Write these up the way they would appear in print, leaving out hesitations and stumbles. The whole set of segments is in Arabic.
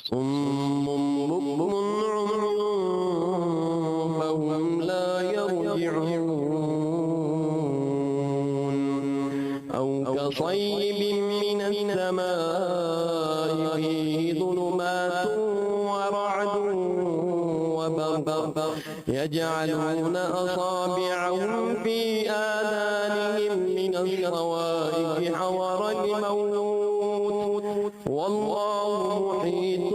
صم بكم عمي فهم لا يرجعون أو كصيب من السماء فيه ظلمات ورعد وبرق يجعلون أصابعهم في آذانهم من الصواعق حذر الموت والله محيط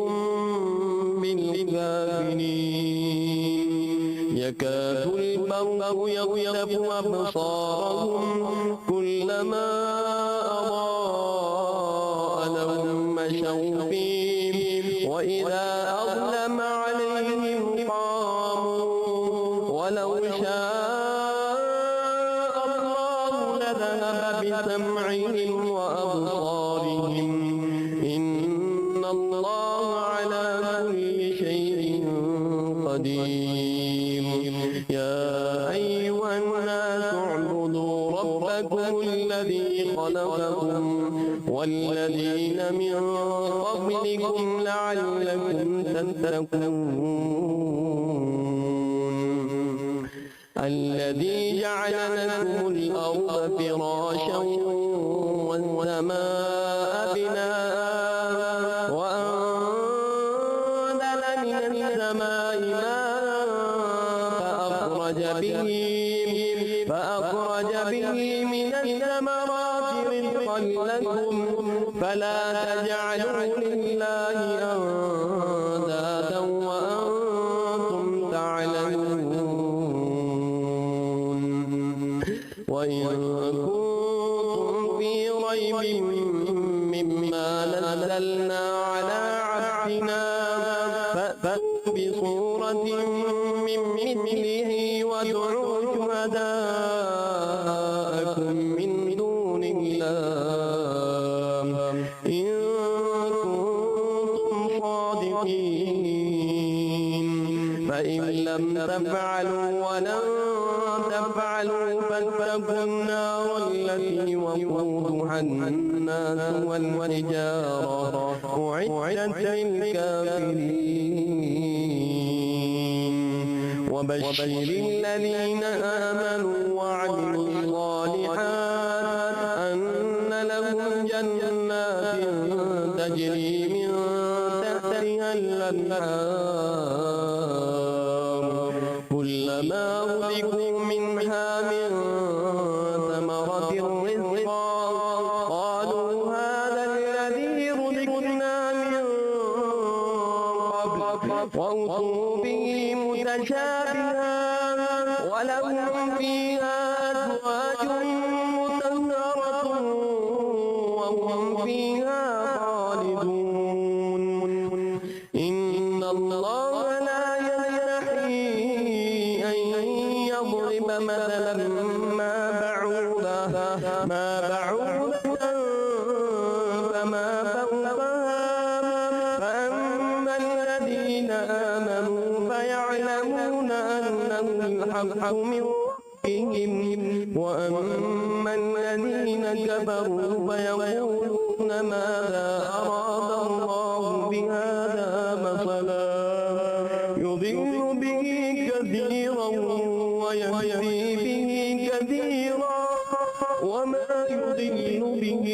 بالكافرين يكاد البرق يخطف أبصارهم كلما أضاء لهم مشوا فيه وإذا أظلم عليهم قاموا ولو شاء الله لذهب بسمعهم وأبصارهم إن الله على كل شيء قدير يا أيها الناس اعبدوا ربكم الذي خلقكم والذين من قبلكم لعلكم تتقون الذي جعل لكم الأرض فراشا والسماء بناء وأنزل من السماء ماء فأخرج به من الثمرات رزقا لكم فلا تجعلوا لله أندادا وأنتم تعلمون وإن كنتم في ريب مما نزلنا على عبدنا فأتوا بصورة من مثله وادعوا شهداءكم من دون الله إن كنتم صادقين فإن لم تفعلوا ولن تفعلوا فاتقوا النار التي وقودها الناس والحجارة أعدت للكافرين وبشر الذين آمنوا وعملوا الصالحات أن لهم جنات تجري من تحتها الأنهار كلما رزقوا منها من ثمرة رزقا قالوا هذا الذي رزقنا من قبل وأتوا به متشابها ولهم فيها أزواج مطهرة وهم فيها خالدون إن الله لا يستحيي أن يضرب مثلا ما بعوضة فما فوقها فأما الذين آمنوا فيعلمون أنه الحق من ربهم وأما الذين كفروا فيقولون ماذا أراد الله بهذا مثلا يضل به كثيرا ويهدي به كثيرا وما يضل به